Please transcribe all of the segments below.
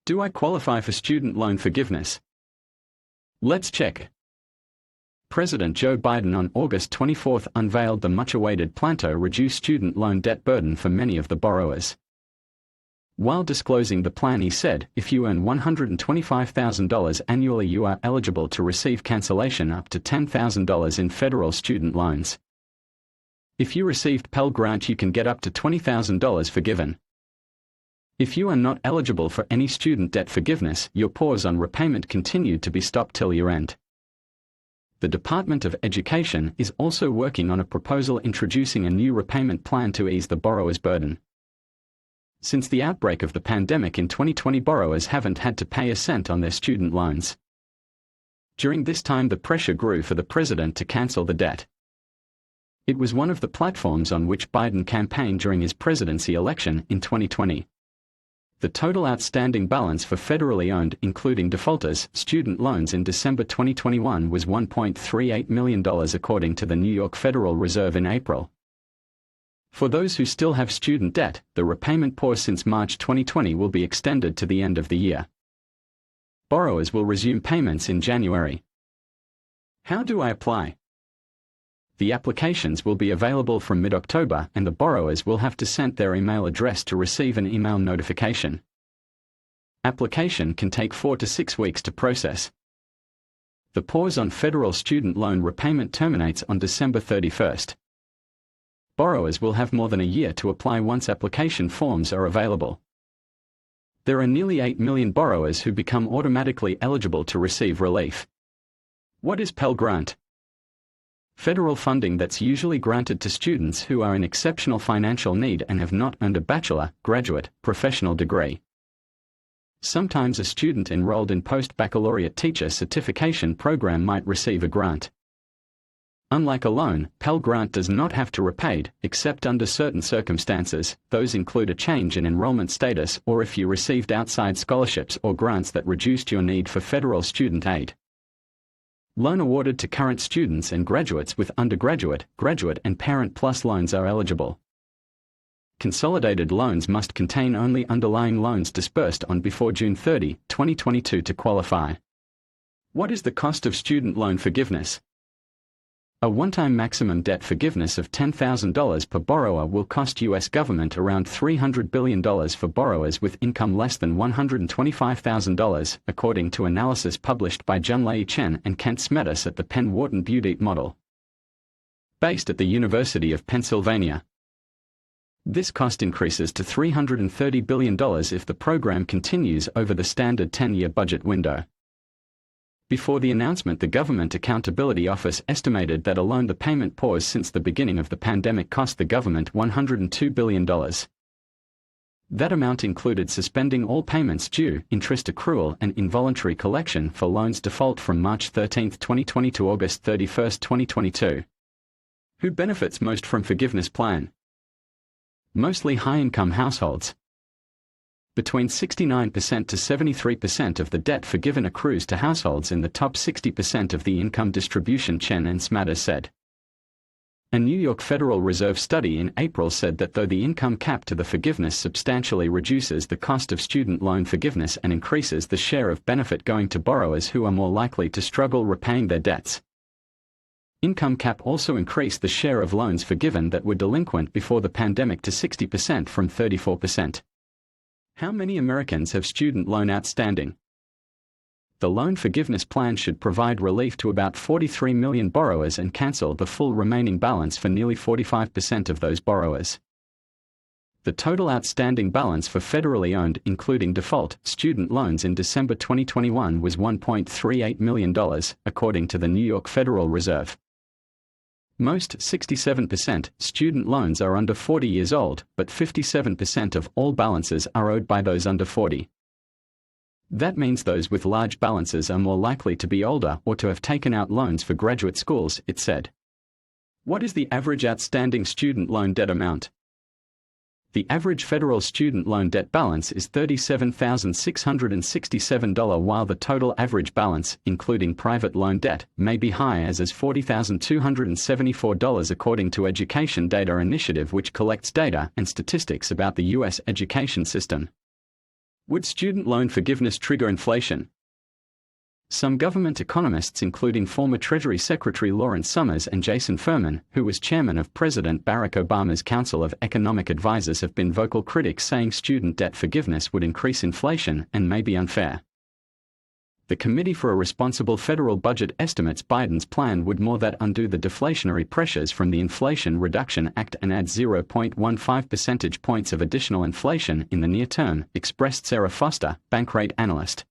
Do I qualify for student loan forgiveness? Let's check. President Joe Biden on August 24 unveiled the much-awaited plan to reduce student loan debt burden for many of the borrowers. While disclosing the plan, he said, if you earn $125,000 annually, you are eligible to receive cancellation up to $10,000 in federal student loans. If you received Pell Grant, you can get up to $20,000 forgiven. If you are not eligible for any student debt forgiveness, your pause on repayment continued to be stopped till year-end. The Department of Education is also working on a proposal introducing a new repayment plan to ease the borrower's burden. Since the outbreak of the pandemic in 2020, borrowers haven't had to pay a cent on their student loans. During this time, the pressure grew for the president to cancel the debt. It was one of the platforms on which Biden campaigned during his presidency election in 2020. The total outstanding balance for federally owned, including defaulters, student loans in December 2021 was $1.38 million, according to the New York Federal Reserve in April. For those who still have student debt, the repayment pause since March 2020 will be extended to the end of the year. Borrowers will resume payments in January. How do I apply? The applications will be available from mid-October, and the borrowers will have to send their email address to receive an email notification. Application can take 4 to 6 weeks to process. The pause on federal student loan repayment terminates on December 31st. Borrowers will have more than a year to apply once application forms are available. There are nearly 8 million borrowers who become automatically eligible to receive relief. What is Pell Grant? Federal funding that's usually granted to students who are in exceptional financial need and have not earned a bachelor, graduate, professional degree. Sometimes a student enrolled in post-baccalaureate teacher certification program might receive a grant. Unlike a loan, Pell Grant does not have to be repaid, except under certain circumstances. Those include a change in enrollment status or if you received outside scholarships or grants that reduced your need for federal student aid. Loan awarded to current students and graduates with undergraduate, graduate and Parent Plus loans are eligible. Consolidated loans must contain only underlying loans disbursed on before June 30, 2022 to qualify. What is the cost of student loan forgiveness? A one-time maximum debt forgiveness of $10,000 per borrower will cost U.S. government around $300 billion for borrowers with income less than $125,000, according to analysis published by Junlei Chen and Kent Smetis at the Penn Wharton Butte model, based at the University of Pennsylvania. This cost increases to $330 billion if the program continues over the standard 10-year budget window. Before the announcement, the Government Accountability Office estimated that alone the payment pause since the beginning of the pandemic cost the government $102 billion. That amount included suspending all payments due, interest accrual and involuntary collection for loans default from March 13, 2020 to August 31, 2022. Who benefits most from forgiveness plan? Mostly high-income households. Between 69% to 73% of the debt forgiven accrues to households in the top 60% of the income distribution, Chen and Smatter said. A New York Federal Reserve study in April said that though the income cap to the forgiveness substantially reduces the cost of student loan forgiveness and increases the share of benefit going to borrowers who are more likely to struggle repaying their debts, income cap also increased the share of loans forgiven that were delinquent before the pandemic to 60% from 34%. How many Americans have student loan outstanding? The loan forgiveness plan should provide relief to about 43 million borrowers and cancel the full remaining balance for nearly 45% of those borrowers. The total outstanding balance for federally owned, including default, student loans in December 2021 was $1.38 million, according to the New York Federal Reserve. Most 67% student loans are under 40 years old, but 57% of all balances are owed by those under 40. That means those with large balances are more likely to be older or to have taken out loans for graduate schools, it said. What is the average outstanding student loan debt amount? The average federal student loan debt balance is $37,667, while the total average balance, including private loan debt, may be high as $40,274 according to Education Data Initiative, which collects data and statistics about the U.S. education system. Would student loan forgiveness trigger inflation? Some government economists, including former Treasury Secretary Lawrence Summers and Jason Furman, who was chairman of President Barack Obama's Council of Economic Advisers, have been vocal critics, saying student debt forgiveness would increase inflation and may be unfair. The Committee for a Responsible Federal Budget estimates Biden's plan would more than undo the deflationary pressures from the Inflation Reduction Act and add 0.15 percentage points of additional inflation in the near term, expressed Sarah Foster, Bankrate analyst.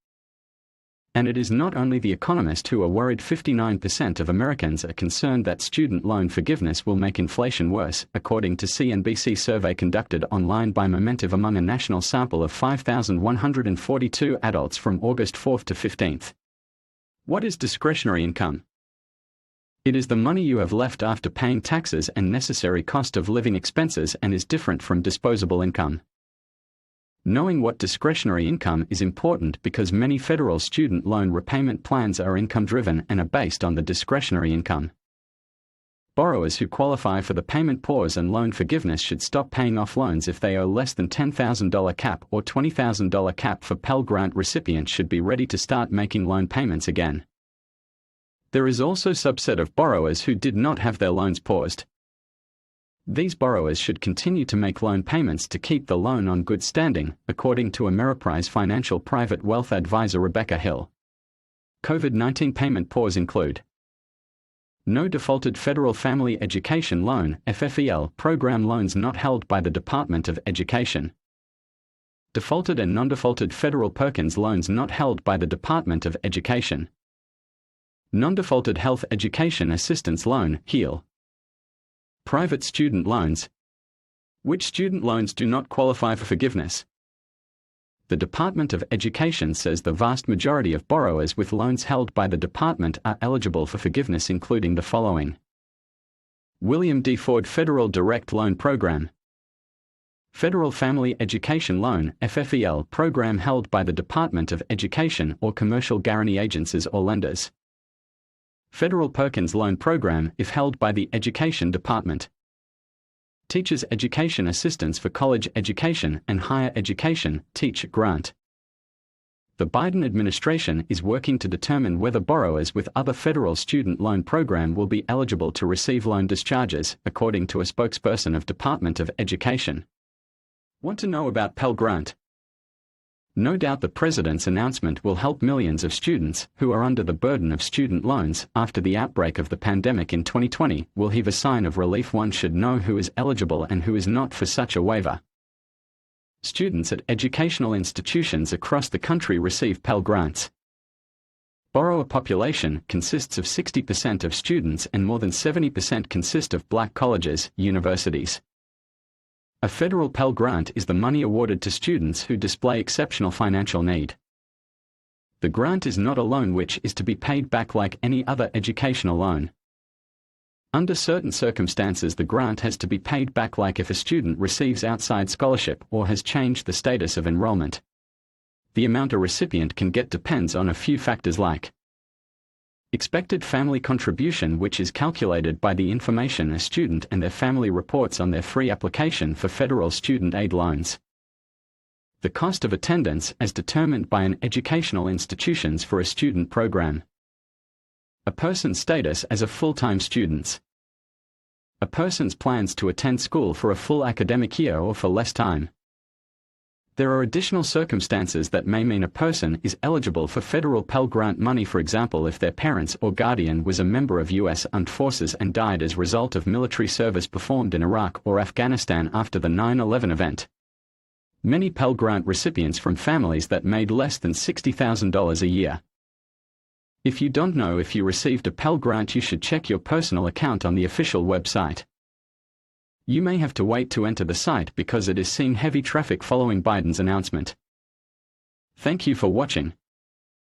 And it is not only The Economist who are worried. 59% of Americans are concerned that student loan forgiveness will make inflation worse, according to CNBC survey conducted online by Momentive among a national sample of 5,142 adults from August 4 to 15. What is discretionary income? It is the money you have left after paying taxes and necessary cost of living expenses, and is different from disposable income. Knowing what discretionary income is important because many federal student loan repayment plans are income-driven and are based on the discretionary income. Borrowers who qualify for the payment pause and loan forgiveness should stop paying off loans if they owe less than $10,000 cap or $20,000 cap for Pell Grant recipients should be ready to start making loan payments again. There is also a subset of borrowers who did not have their loans paused. These borrowers should continue to make loan payments to keep the loan on good standing, according to Ameriprise Financial private wealth advisor Rebecca Hill. COVID-19 payment pause include: no defaulted Federal Family Education Loan (FFEL) program loans not held by the Department of Education. Defaulted and non-defaulted Federal Perkins loans not held by the Department of Education. Non-defaulted Health Education Assistance Loan (HEAL). Private student loans. Which student loans do not qualify for forgiveness? The Department of Education says the vast majority of borrowers with loans held by the department are eligible for forgiveness, including the following: William D. Ford Federal Direct Loan Program, Federal Family Education Loan (FFEL) program held by the Department of Education or commercial guarantee agencies or lenders. Federal Perkins Loan Program if held by the Education Department. Teachers Education Assistance for College Education and Higher Education (TEACH) Grant. The Biden administration is working to determine whether borrowers with other federal student loan program will be eligible to receive loan discharges, according to a spokesperson of Department of Education. Want to know about Pell Grant? No doubt the president's announcement will help millions of students who are under the burden of student loans after the outbreak of the pandemic in 2020 will heave a sign of relief. One should know who is eligible and who is not for such a waiver. Students at educational institutions across the country receive Pell Grants. Borrower population consists of 60% of students and more than 70% consist of black colleges, universities. A federal Pell Grant is the money awarded to students who display exceptional financial need. The grant is not a loan which is to be paid back like any other educational loan. Under certain circumstances, the grant has to be paid back, like if a student receives outside scholarship or has changed the status of enrollment. The amount a recipient can get depends on a few factors like expected family contribution, which is calculated by the information a student and their family reports on their free application for federal student aid loans. The cost of attendance as determined by an educational institutions for a student program. A person's status as a full-time student. A person's plans to attend school for a full academic year or for less time. There are additional circumstances that may mean a person is eligible for federal Pell Grant money, for example if their parents or guardian was a member of U.S. Armed Forces and died as a result of military service performed in Iraq or Afghanistan after the 9/11 event. Many Pell Grant recipients from families that made less than $60,000 a year. If you don't know if you received a Pell Grant, you should check your personal account on the official website. You may have to wait to enter the site because it is seeing heavy traffic following Biden's announcement. Thank you for watching.